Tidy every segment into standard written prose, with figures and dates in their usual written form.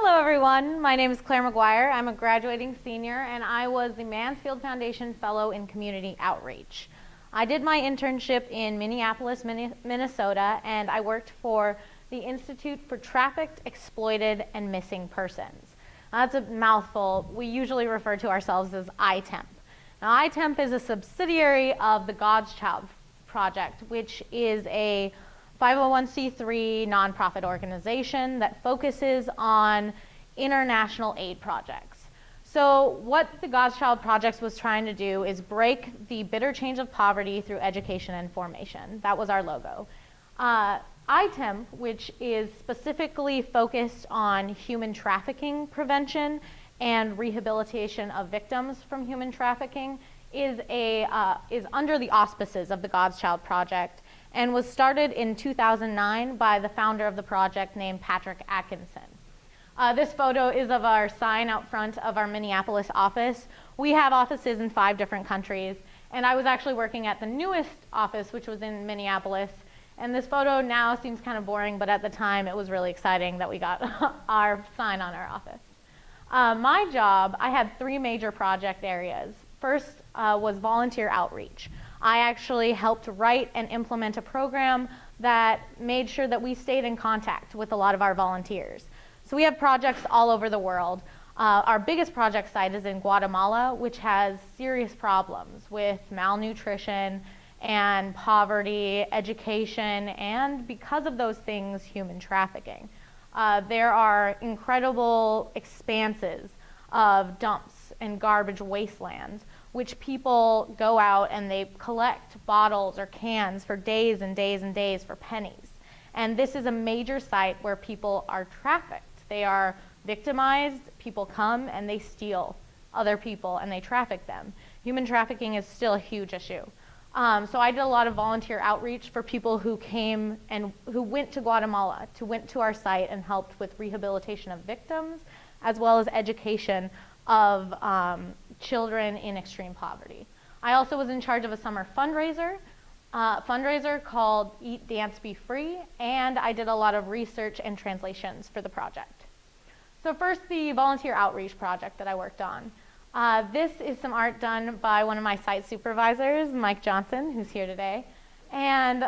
Hello everyone, my name is Claire McGuire. I'm a graduating senior and I was the Mansfield Foundation Fellow in Community Outreach. I did my internship in Minneapolis, Minnesota, and I worked for the Institute for Trafficked, Exploited, and Missing Persons. That's a mouthful. We usually refer to ourselves as ITEMP. Now, ITEMP is a subsidiary of the God's Child Project, which is a 501c3 nonprofit organization that focuses on international aid projects. So what the God's Child Project was trying to do is break the bitter chains of poverty through education and formation. That was our logo. ITEMP, which is specifically focused on human trafficking prevention and rehabilitation of victims from human trafficking, is under the auspices of the God's Child Project and was started in 2009 by the founder of the project named Patrick Atkinson. This photo is of our sign out front of our Minneapolis office. We have offices in 5 different countries, and I was actually working at the newest office, which was in Minneapolis. And this photo now seems kind of boring, but at the time it was really exciting that we got our sign on our office. My job, I had 3 major project areas. First was volunteer outreach. I actually helped write and implement a program that made sure that we stayed in contact with a lot of our volunteers. So we have projects all over the world. Our biggest project site is in Guatemala, which has serious problems with malnutrition and poverty, education, and because of those things, human trafficking. There are incredible expanses of dumps and garbage wastelands, which people go out and they collect bottles or cans for days and days and days for pennies. And this is a major site where people are trafficked. They are victimized, people come and they steal other people and they traffic them. Human trafficking is still a huge issue. So I did a lot of volunteer outreach for people who came and who went to Guatemala, went to our site and helped with rehabilitation of victims, as well as education of children in extreme poverty. I also was in charge of a summer fundraiser called Eat, Dance, Be Free, and I did a lot of research and translations for the project. So first, the volunteer outreach project that I worked on. This is some art done by one of my site supervisors, Mike Johnson, who's here today. And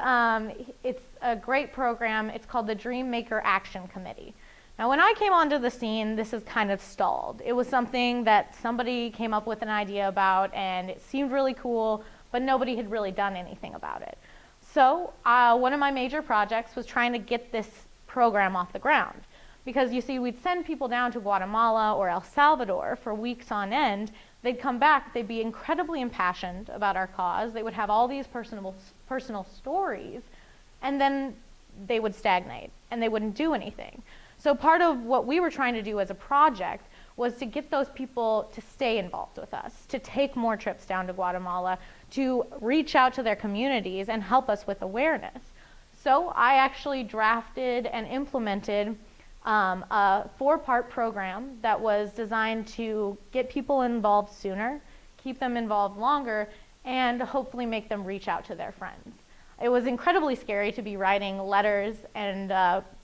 it's a great program. It's called the Dream Maker Action Committee. Now, when I came onto the scene, this is kind of stalled. It was something that somebody came up with an idea about, and it seemed really cool, but nobody had really done anything about it. So one of my major projects was trying to get this program off the ground. Because you see, we'd send people down to Guatemala or El Salvador for weeks on end. They'd come back, they'd be incredibly impassioned about our cause. They would have all these personal stories, and then they would stagnate and they wouldn't do anything. So part of what we were trying to do as a project was to get those people to stay involved with us, to take more trips down to Guatemala, to reach out to their communities and help us with awareness. So I actually drafted and implemented a 4-part program that was designed to get people involved sooner, keep them involved longer, and hopefully make them reach out to their friends. It was incredibly scary to be writing letters and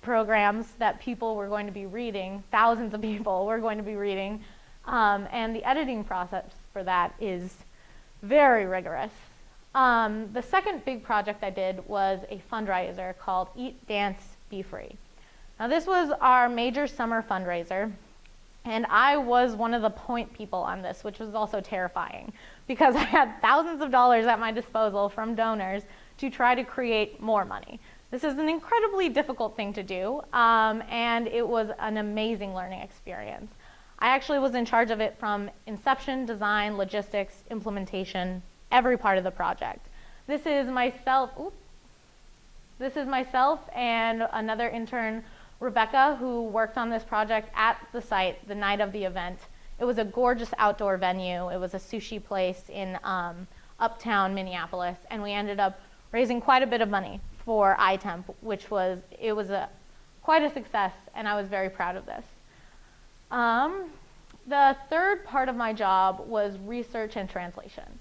programs that people were going to be reading, thousands of people were going to be reading, and the editing process for that is very rigorous. The second big project I did was a fundraiser called Eat, Dance, Be Free. Now, this was our major summer fundraiser, and I was one of the point people on this, which was also terrifying because I had thousands of dollars at my disposal from donors to try to create more money. This is an incredibly difficult thing to do, and it was an amazing learning experience. I actually was in charge of it from inception, design, logistics, implementation, every part of the project. This is myself and another intern, Rebecca, who worked on this project at the site the night of the event. It was a gorgeous outdoor venue. It was a sushi place in uptown Minneapolis, and we ended up raising quite a bit of money for ITEMP, which was quite a success, and I was very proud of this. The third part of my job was research and translation.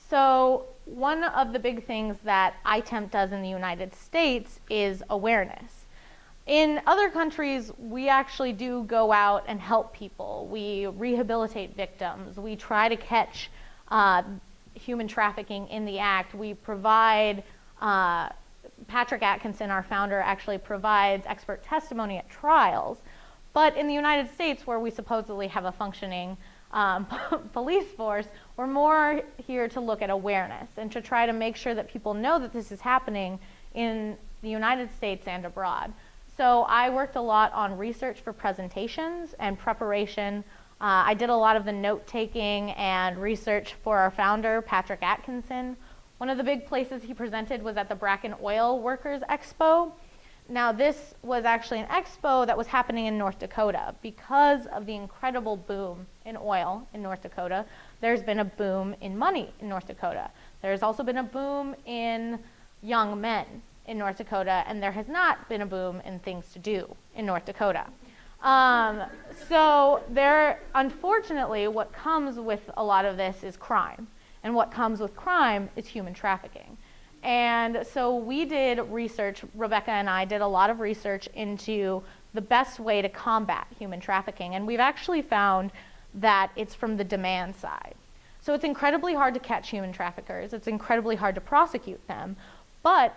So one of the big things that ITEMP does in the United States is awareness. In other countries, we actually do go out and help people. We rehabilitate victims. We try to catch human trafficking in the act. We provide, Patrick Atkinson, our founder, actually provides expert testimony at trials. But in the United States, where we supposedly have a functioning police force, we're more here to look at awareness and to try to make sure that people know that this is happening in the United States and abroad. So I worked a lot on research for presentations and preparation. I did a lot of the note-taking and research for our founder, Patrick Atkinson. One of the big places he presented was at the Bracken Oil Workers Expo. Now, this was actually an expo that was happening in North Dakota. Because of the incredible boom in oil in North Dakota, there's been a boom in money in North Dakota. There's also been a boom in young men in North Dakota, and there has not been a boom in things to do in North Dakota. So there, unfortunately, what comes with a lot of this is crime. And what comes with crime is human trafficking. And so we did research, Rebecca and I did a lot of research into the best way to combat human trafficking. And we've actually found that it's from the demand side. So it's incredibly hard to catch human traffickers. It's incredibly hard to prosecute them. But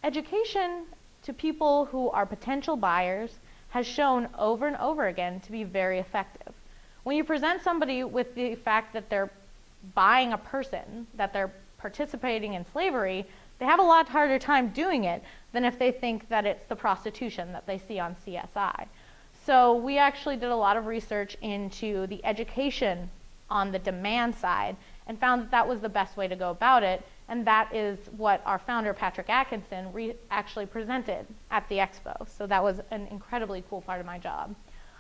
education to people who are potential buyers has shown over and over again to be very effective. When you present somebody with the fact that they're buying a person, that they're participating in slavery, they have a lot harder time doing it than if they think that it's the prostitution that they see on CSI. So we actually did a lot of research into the education on the demand side and found that that was the best way to go about it. And that is what our founder, Patrick Atkinson, actually presented at the expo. So that was an incredibly cool part of my job.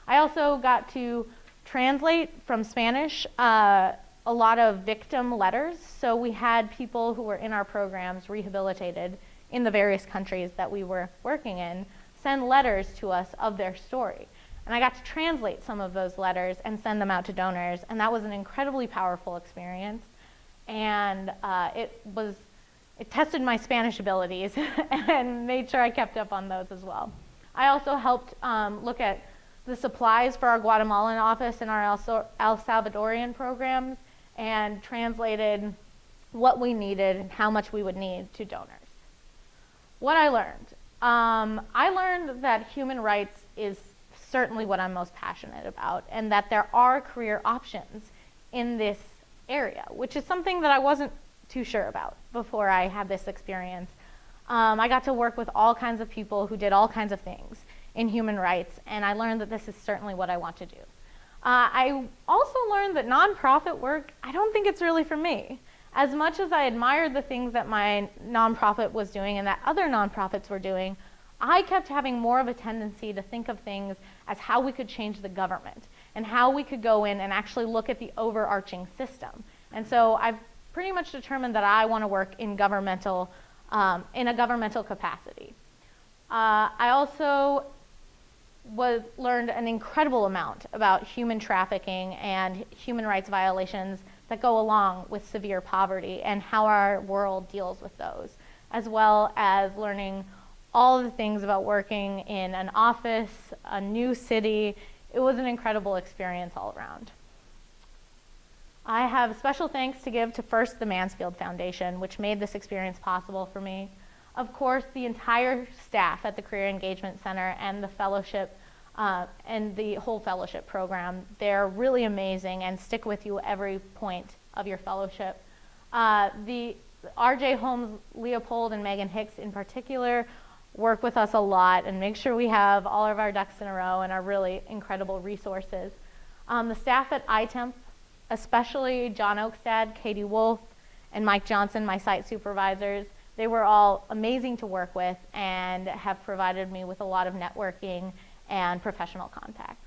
I also got to translate from Spanish a lot of victim letters. So we had people who were in our programs rehabilitated in the various countries that we were working in send letters to us of their story. And I got to translate some of those letters and send them out to donors. And that was an incredibly powerful experience. And it tested my Spanish abilities and made sure I kept up on those as well. I also helped look at the supplies for our Guatemalan office and our El Salvadorian programs and translated what we needed and how much we would need to donors. What I learned that human rights is certainly what I'm most passionate about, and that there are career options in this area, which is something that I wasn't too sure about before I had this experience. I got to work with all kinds of people who did all kinds of things in human rights, and I learned that this is certainly what I want to do. I also learned that nonprofit work, I don't think it's really for me. As much as I admired the things that my nonprofit was doing and that other nonprofits were doing, I kept having more of a tendency to think of things as how we could change the government and how we could go in and actually look at the overarching system. And so I've pretty much determined that I want to work in in a governmental capacity. I also learned an incredible amount about human trafficking and human rights violations that go along with severe poverty and how our world deals with those, as well as learning all the things about working in an office, a new city. It was an incredible experience all around. I have special thanks to give to first the Mansfield Foundation, which made this experience possible for me. Of course, the entire staff at the Career Engagement Center and the fellowship and the whole fellowship program. They're really amazing and stick with you every point of your fellowship. The RJ Holmes, Leopold, and Megan Hicks in particular work with us a lot and make sure we have all of our ducks in a row and are really incredible resources. The staff at iTemp, especially John Oakstad, Katie Wolf, and Mike Johnson, my site supervisors, they were all amazing to work with and have provided me with a lot of networking and professional contacts.